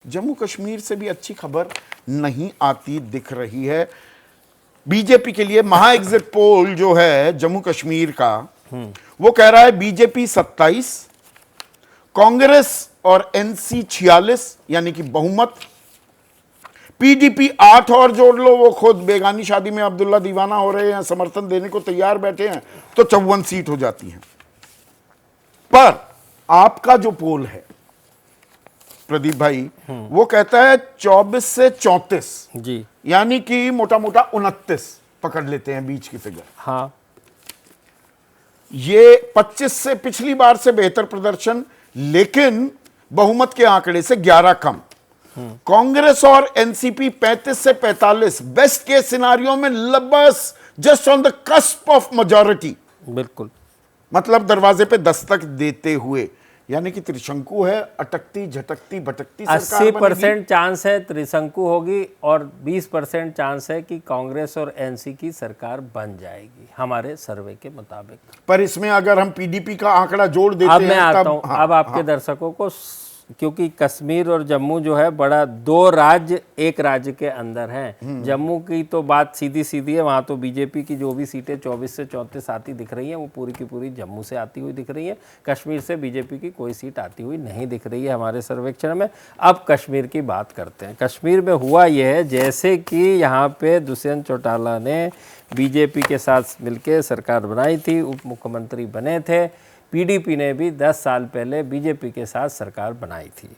जम्मू कश्मीर से भी अच्छी खबर नहीं आती दिख रही है बीजेपी के लिए। महा एग्जिट पोल जो है जम्मू कश्मीर का, वो कह रहा है बीजेपी 27, कांग्रेस और एनसी 46, यानी कि बहुमत। पीडीपी 8 और जोड़ लो, वो खुद बेगानी शादी में अब्दुल्ला दीवाना हो रहे हैं, समर्थन देने को तैयार बैठे हैं, तो 54 सीट हो जाती हैं। पर आपका जो पोल है प्रदीप भाई, वो कहता है 24 से 34 जी, यानी कि मोटा मोटा 29 पकड़ लेते हैं बीच की फिगर। हाँ, ये 25 से पिछली बार से बेहतर प्रदर्शन, लेकिन बहुमत के आंकड़े से 11 कम। कांग्रेस और एनसीपी 35 से 45, बेस्ट केस सिनारियो में बस just on the cusp of majority, बिल्कुल, मतलब दरवाजे पे दस्तक देते हुए। यानी कि त्रिशंकु है, अटकती झटकती भटकती सरकार 80% चांस है त्रिशंकु होगी और 20% चांस है कि कांग्रेस और एनसी की सरकार बन जाएगी हमारे सर्वे के मुताबिक। पर इसमें अगर हम पीडीपी का आंकड़ा जोड़ देते अब हैं, मैं आता हूँ, हाँ, अब आपके दर्शकों को, क्योंकि कश्मीर और जम्मू जो है बड़ा, 2 राज्य एक राज्य के अंदर हैं। जम्मू की तो बात सीधी सीधी है, वहाँ तो बीजेपी की जो भी सीटें 24 से 34 आती दिख रही हैं, वो पूरी की पूरी जम्मू से आती हुई दिख रही है। कश्मीर से बीजेपी की कोई सीट आती हुई नहीं दिख रही है हमारे सर्वेक्षण में। अब कश्मीर की बात करते हैं। कश्मीर में हुआ यह है, जैसे कि यहाँ पे दुष्यंत चौटाला ने बीजेपी के साथ मिलकर सरकार बनाई थी, उप मुख्यमंत्री बने थे। पीडीपी ने भी 10 साल पहले बीजेपी के साथ सरकार बनाई थी।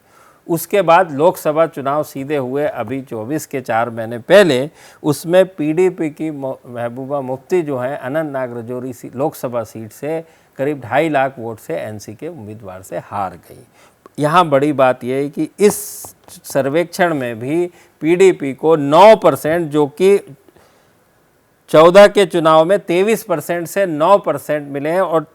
उसके बाद लोकसभा चुनाव सीधे हुए अभी 24 के 4 महीने पहले, उसमें पीडीपी की महबूबा मुफ्ती जो है अनंतनाग राजौरी लोकसभा सीट से करीब 2.5 लाख वोट से एनसी के उम्मीदवार से हार गई। यहाँ बड़ी बात यह है कि इस सर्वेक्षण में भी पीडीपी को 9%, जो कि 14 के चुनाव में 23% से 9% मिले हैं और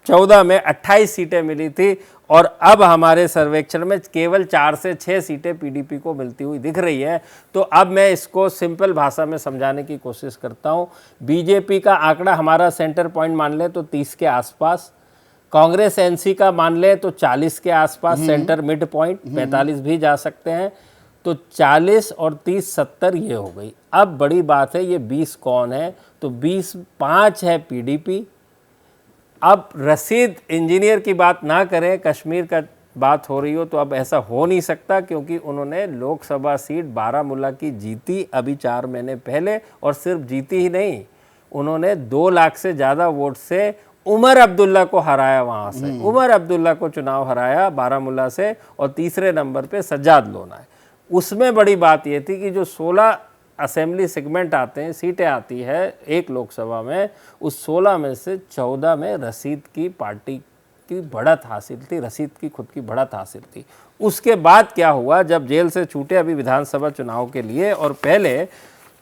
14 में 28 सीटें मिली थी, और अब हमारे सर्वेक्षण में केवल 4 से 6 सीटें पीडीपी को मिलती हुई दिख रही है। तो अब मैं इसको सिंपल भाषा में समझाने की कोशिश करता हूँ। बीजेपी का आंकड़ा हमारा सेंटर पॉइंट मान ले तो 30 के आसपास, कांग्रेस एनसी का मान ले तो 40 के आसपास, सेंटर मिड पॉइंट 45 भी जा सकते हैं, तो 40 और 30 70 ये हो गई। अब बड़ी बात है, ये 20 कौन है, तो 20 5 है पीडीपी। अब रशीद इंजीनियर की बात ना करें, कश्मीर का बात हो रही हो, तो अब ऐसा हो नहीं सकता, क्योंकि उन्होंने लोकसभा सीट बारामूला की जीती अभी 4 महीने पहले, और सिर्फ जीती ही नहीं, उन्होंने 2 लाख से ज़्यादा वोट से उमर अब्दुल्ला को हराया। वहाँ से उमर अब्दुल्ला को चुनाव हराया बारामूला से, और तीसरे नंबर पे सज्जाद लोन आए। उसमें बड़ी बात ये थी कि जो 16 असेंबली सेगमेंट आते हैं, सीटें आती है एक लोकसभा में, उस 16 में से 14 में रशीद की पार्टी की बढ़त हासिल थी, रशीद की खुद की बढ़त हासिल थी। उसके बाद क्या हुआ, जब जेल से छूटे अभी विधानसभा चुनाव के लिए और पहले,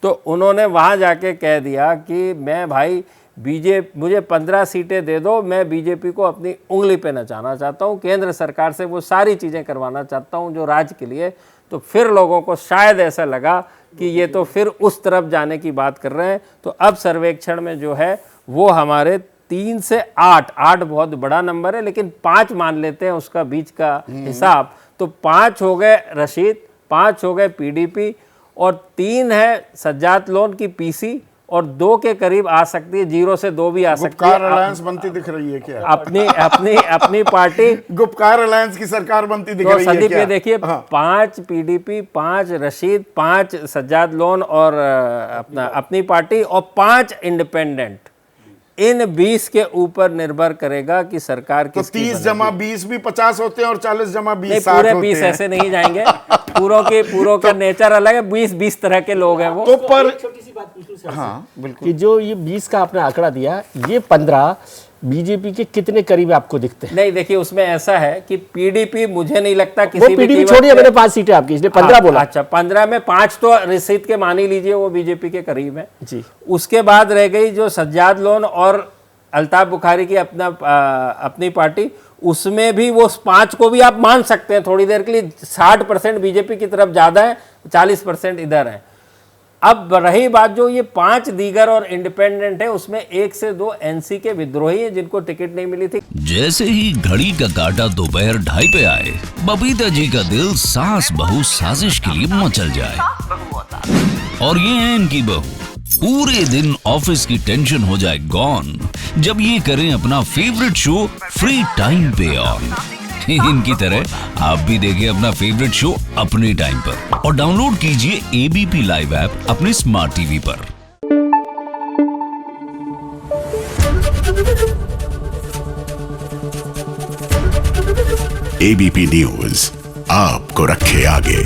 तो उन्होंने वहाँ जाके कह दिया कि मैं भाई मुझे 15 सीटें दे दो, मैं बीजेपी को अपनी उंगली पे नचाना चाहता हूँ, केंद्र सरकार से वो सारी चीज़ें करवाना चाहता हूँ जो राज्य के लिए। तो फिर लोगों को शायद ऐसा लगा कि ये तो फिर उस तरफ जाने की बात कर रहे हैं। तो अब सर्वेक्षण में जो है वो हमारे 3 से 8 बहुत बड़ा नंबर है, लेकिन 5 मान लेते हैं उसका बीच का हिसाब, तो 5 हो गए रशीद, 5 हो गए पीडीपी, और 3 है सज्जाद लोन की पीसी, और 2 के करीब आ सकती है, 0 से 2 भी आ सकती है। अलायंस बनती दिख रही है क्या? अपनी पार्टी गुपकार अलायंस की सरकार बनती दिख रही है संदीप, क्या? ये देखिए, 5 पीडीपी, 5 रशीद, 5 सज्जाद लोन और अपनी पार्टी, और 5 इंडिपेंडेंट। इन 20 के ऊपर निर्भर करेगा कि सरकार तो 30 जमा 20 भी 50 होते हैं और 40 जमा 20 पूरे 20 ऐसे नहीं जाएंगे, पूरों का नेचर अलग है, 20 तरह के लोग हैं वो। तो पर छोटी सी बात पूछूं सर, हाँ बिल्कुल, कि जो ये 20 का आपने आंकड़ा दिया, ये 15 बीजेपी के कितने करीब आपको दिखते हैं? नहीं, देखिए उसमें ऐसा है कि पीडीपी, मुझे नहीं लगता वो किसी भी पीडीपी छोड़िए, मैंने 5 सीटें आपकी, इसलिए 15 बोला। अच्छा, 15 में 5 तो रशीद के मान ही लीजिए, वो बीजेपी के करीब है जी। उसके बाद रह गई जो सज्जाद लोन और अल्ताफ बुखारी की अपनी पार्टी, उसमें भी वो 5 को भी आप मान सकते हैं थोड़ी देर के लिए। 60% बीजेपी की तरफ ज़्यादा है, 40% इधर है। अब रही बात जो ये 5 दीगर और इंडिपेंडेंट है, उसमें 1 से 2 एनसी के विद्रोही हैं जिनको टिकट नहीं मिली थी। जैसे ही घड़ी का काटा दोपहर 2:30 पे आए, बबीता जी का दिल सास बहू साजिश के लिए मचल जाए। और ये है इनकी बहू, पूरे दिन ऑफिस की टेंशन हो जाए गॉन जब ये करें अपना फेवरेट शो फ्री टाइम पे ऑन। इनकी तरह आप भी देखिए अपना फेवरेट शो अपने टाइम पर और डाउनलोड कीजिए एबीपी लाइव ऐप अपने स्मार्ट टीवी पर। एबीपी न्यूज आपको रखे आगे।